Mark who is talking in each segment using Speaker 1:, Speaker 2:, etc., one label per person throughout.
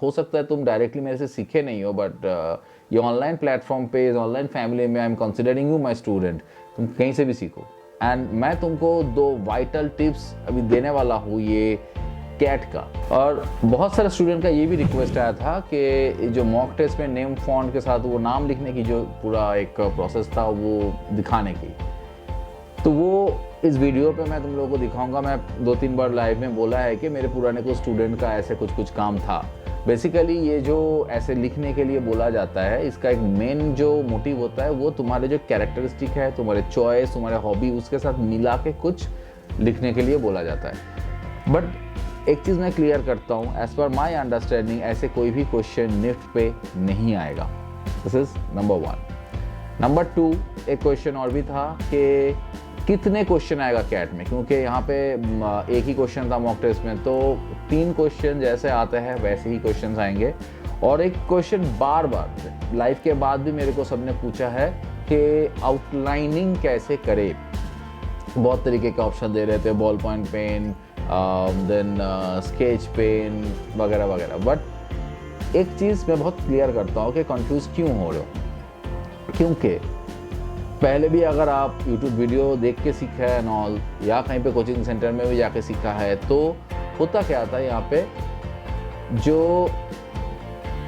Speaker 1: हो सकता है तुम डायरेक्टली मेरे से सीखे नहीं हो, बट ये ऑनलाइन प्लेटफॉर्म पे, इस ऑनलाइन फैमिली में I am considering you my student. तुम कहीं से भी सीखो। एंड मैं तुमको 2 वाइटल टिप्स अभी देने वाला हूँ ये कैट का। और बहुत सारे स्टूडेंट का ये भी रिक्वेस्ट आया था कि जो मॉक टेस्ट में नेम फॉन्ट के साथ वो नाम लिखने की जो पूरा एक प्रोसेस था वो दिखाने की, तो वो इस वीडियो पे मैं तुम लोगों को दिखाऊंगा। मैं 2-3 बार लाइव में बोला है कि मेरे पुराने कुछ स्टूडेंट का ऐसे कुछ काम था। बेसिकली ये जो ऐसे लिखने के लिए बोला जाता है, इसका एक मेन जो मोटिव होता है वो तुम्हारे जो कैरेक्टरिस्टिक है, तुम्हारे चॉइस, तुम्हारे हॉबी, उसके साथ मिला के कुछ लिखने के लिए बोला जाता है। बट एक चीज़ मैं क्लियर करता हूँ, एज पर माई अंडरस्टैंडिंग ऐसे कोई भी क्वेश्चन निफ्ट पे नहीं आएगा। This is number 1। नंबर 2, एक क्वेश्चन और भी था कि कितने क्वेश्चन आएगा कैट में, क्योंकि यहाँ पे एक ही क्वेश्चन था मॉक टेस्ट में, तो 3 क्वेश्चन जैसे आते हैं वैसे ही क्वेश्चन आएंगे। और एक क्वेश्चन बार बार लाइव के बाद भी मेरे को सबने पूछा है कि आउटलाइनिंग कैसे करे। बहुत तरीके के ऑप्शन दे रहे थे, ball point pen, then sketch pen वगैरह वगैरह। बट एक चीज़ मैं बहुत क्लियर करता हूँ कि कंफ्यूज क्यों हो रहे हो, क्योंकि पहले भी अगर आप YouTube वीडियो देख के सीखा है नॉल, या कहीं पे कोचिंग सेंटर में भी जाके सीखा है, तो होता क्या था यहाँ पे, जो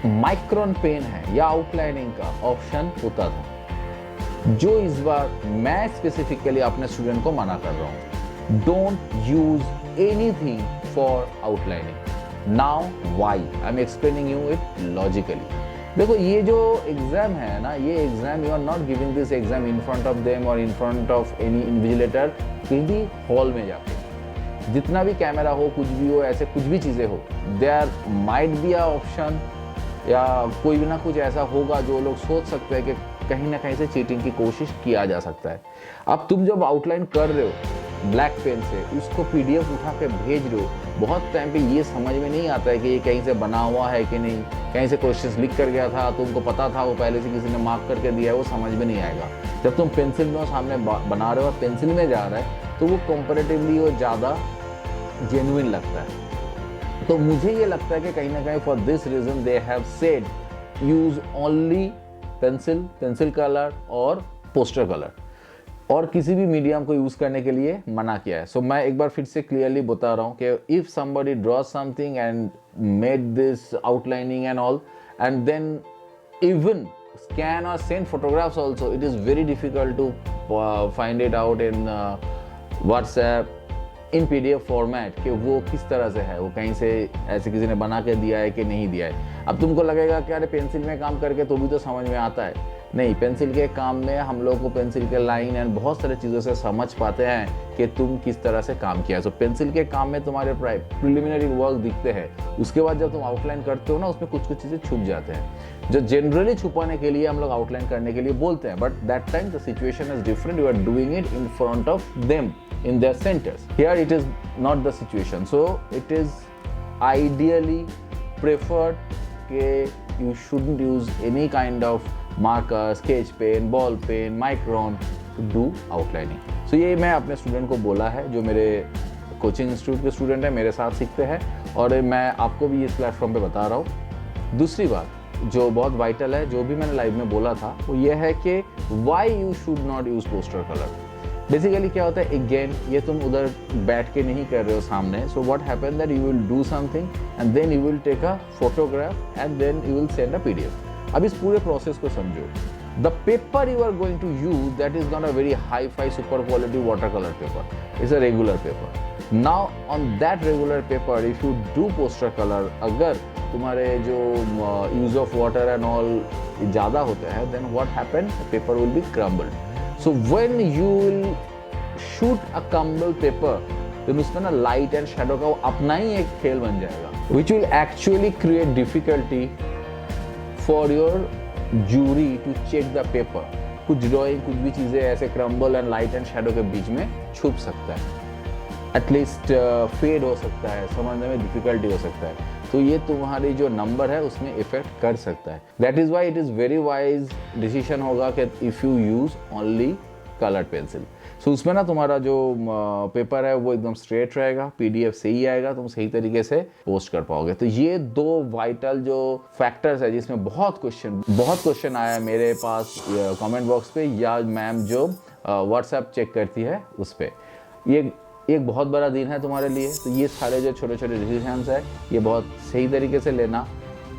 Speaker 1: माइक्रोन पेन है या आउटलाइनिंग का ऑप्शन होता था, जो इस बार मैं स्पेसिफिकली अपने स्टूडेंट को मना कर रहा हूँ। Don't use anything for outlining. Now why I am explaining you it logically. देखो, ये जो एग्जाम है ना, ये exam you are not giving this exam in front of them और in front of any invigilator, कहीं भी हॉल में जाके। जितना भी कैमरा हो, कुछ भी हो, ऐसे कुछ भी चीज़ें हो, there might be a option, या कोई भी ना कुछ ऐसा होगा जो लोग सोच सकते हैं कि कहीं ना कहीं से चीटिंग की कोशिश किया जा सकता है। अब तुम जब आउटलाइन कर रहे हो ब्लैक पेन से, उसको PDF उठा के भेज रहे हो, बहुत टाइम पे ये समझ में नहीं आता है कि ये कहीं से बना हुआ है कि नहीं, कहीं से क्वेश्चंस लिख कर गया था, तुमको पता था वो पहले से किसी ने मार्क करके दिया है, वो समझ में नहीं आएगा। जब तुम पेंसिल में सामने बना रहे हो, पेंसिल में जा रहा है, तो वो कंपैरेटिवली वो ज़्यादा जेन्युइन लगता है। तो मुझे ये लगता है कि कहीं ना कहीं for this reason they have said use only pencil, pencil colour और पोस्टर कलर, और किसी भी मीडियम को यूज करने के लिए मना किया है। सो मैं एक बार फिर से क्लियरली बता रहा हूँ कि if somebody draw something and made this outlining and all, and then even scan or send photographs also, it is very difficult to find it out in WhatsApp in PDF format कि वो किस तरह से है, वो कहीं से ऐसे किसी ने बना के दिया है कि नहीं दिया है। अब तुमको लगेगा कि अरे पेंसिल में काम करके तो भी तो समझ में आता है। नहीं, पेंसिल के काम में हम लोग को पेंसिल के लाइन एंड बहुत सारे चीज़ों से समझ पाते हैं कि तुम किस तरह से काम किया है। सो पेंसिल के काम में तुम्हारे प्रिलिमिनरी वर्क दिखते हैं, उसके बाद जब तुम आउटलाइन करते हो ना, उसमें कुछ कुछ चीज़ें छुप जाते हैं जो जनरली छुपाने के लिए हम लोग आउटलाइन करने के लिए बोलते हैं। But that time the situation is different, you are doing it in front of them in their centers. Here it is not the situation, so it is ideally preferred that you shouldn't use any kind of marker, sketch pen, ball pen, micron to do outlining. So ये मैं अपने student को बोला है, जो मेरे coaching institute के student हैं, मेरे साथ सीखते हैं, और मैं आपको भी इस प्लेटफॉर्म पे बता रहा हूँ। दूसरी बात जो बहुत वाइटल है, जो भी मैंने लाइव में बोला था, वो ये है कि why you should not use poster color. Basically क्या होता है, अगेन ये तुम उधर बैठ के नहीं कर रहे हो सामने। So what happen that you will do something and then you will take a photograph and then you will send a PDF। अब इस पूरे प्रोसेस को समझो। The paper you are going to use, that is not a very hi fi super quality water colour paper, it's a regular paper. Now on that regular paper if you do poster colour, अगर तुम्हारे जो use of water and all ज़्यादा होते हैं, then what happen, paper will be crumbled. So when you will shoot a crumble paper, then उसमें ना light and shadow का अपना ही एक खेल बन जाएगा, which will actually create difficulty for your jury to check the paper. कुछ drawing, कुछ भी चीज़ें ऐसे crumble and light and shadow के बीच में छुप सकता है, एटलीस्ट फेड हो सकता है, समझने में डिफिकल्टी हो सकता है। तो ये तुम्हारी जो नंबर है उसमें इफेक्ट कर सकता है। That is why it is very wise decision होगा कि if you use only coloured pencil. So उसमें ना तुम्हारा जो पेपर है वो एकदम स्ट्रेट रहेगा, PDF सही आएगा, तुम सही तरीके से पोस्ट कर पाओगे। तो ये 2 वाइटल जो फैक्टर्स है जिसमें बहुत क्वेश्चन आया है मेरे पास कमेंट बॉक्स पे या मैम जो व्हाट्सएप चेक करती है उस पर। ये एक बहुत बड़ा दिन है तुम्हारे लिए, तो ये सारे जो छोटे छोटे डिसीजंस है ये बहुत सही तरीके से लेना,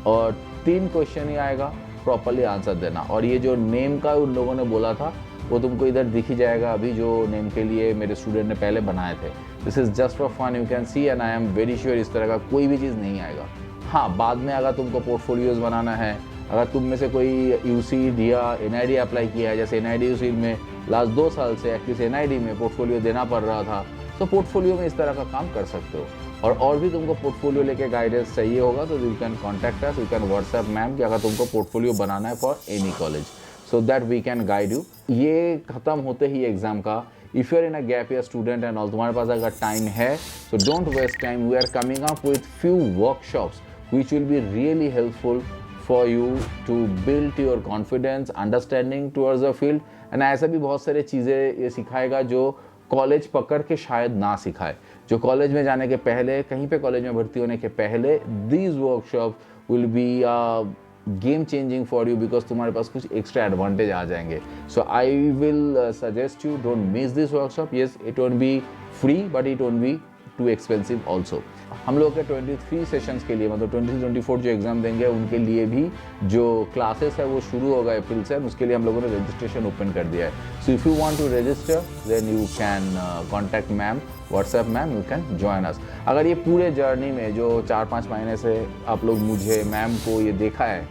Speaker 1: और 3 क्वेश्चन ही आएगा, प्रॉपरली आंसर देना। और ये जो नेम का उन लोगों ने बोला था वो तुमको इधर दिख ही जाएगा अभी, जो नेम के लिए मेरे स्टूडेंट ने पहले बनाए थे। This is just for fun, you can see, and I am very sure इस तरह का कोई भी चीज़ नहीं आएगा। हाँ, बाद में अगर तुमको पोर्टफोलियोज बनाना है, अगर तुम में से कोई UCED या NID अप्लाई किया है, जैसे NID UCED में लास्ट 2 साल से एटलीस्ट NID में पोर्टफोलियो देना पड़ रहा था, तो पोर्टफोलियो में इस तरह का काम कर सकते हो। और भी तुमको पोर्टफोलियो लेके गाइडेंस चाहिए होगा तो you can contact us, you can WhatsApp ma'am कि अगर तुमको पोर्टफोलियो बनाना है for any college, so that we can guide you. ये खत्म होते ही एग्जाम का, if you are in a gap year student and all, तुम्हारे पास अगर टाइम है तो don't waste time, we are coming up with few workshops which will be really helpful for you to build your confidence, understanding towards the field. And ऐसा भी बहुत सारी चीज़ें ये सिखाएगा जो कॉलेज पकड़ के शायद ना सिखाए, जो कॉलेज में जाने के पहले, कहीं पे कॉलेज में भर्ती होने के पहले, these workshop will be game changing for you, because तुम्हारे पास कुछ एक्स्ट्रा एडवांटेज आ जाएंगे। So I will suggest you don't miss this workshop. Yes, it won't be free but it won't be too expensive also. हम लोग के 23 sessions के लिए, मतलब 23-24 जो एग्जाम देंगे उनके लिए भी जो क्लासेस है वो शुरू होगा अप्रैल से, उसके लिए हम लोगों ने रजिस्ट्रेशन ओपन कर दिया है। So if you want to register then you can contact ma'am, WhatsApp ma'am, you can join us. अगर ये पूरे जर्नी में जो 4-5 महीने से आप लोग मुझे, मैम को ये देखा है,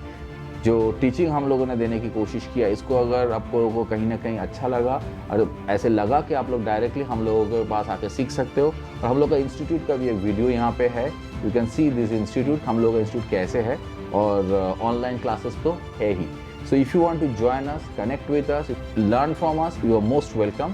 Speaker 1: जो टीचिंग हम लोगों ने देने की कोशिश किया, इसको अगर आपको को कहीं ना कहीं अच्छा लगा और ऐसे लगा कि आप लोग डायरेक्टली हम लोगों के पास आके सीख सकते हो, और हम लोग का इंस्टीट्यूट का भी एक वीडियो यहाँ पे है, you can see this institute, हम लोग का इंस्टीट्यूट कैसे है, और ऑनलाइन क्लासेस तो है ही। So if you want to join us, connect with us, learn from us, you are most welcome,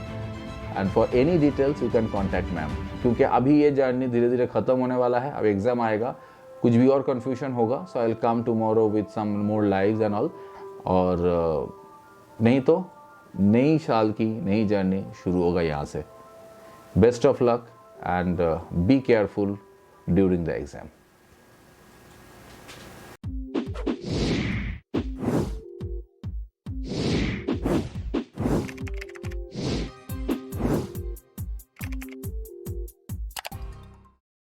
Speaker 1: and for any details you can contact ma'am. क्योंकि अभी ये जर्नी धीरे धीरे ख़त्म होने वाला है, अब एग्ज़ाम आएगा, कुछ भी और कन्फ्यूजन होगा, so I will come tomorrow with some more lives and all. और नहीं तो नई साल की नई जर्नी शुरू होगा यहाँ से। Best of luck and be careful during the exam.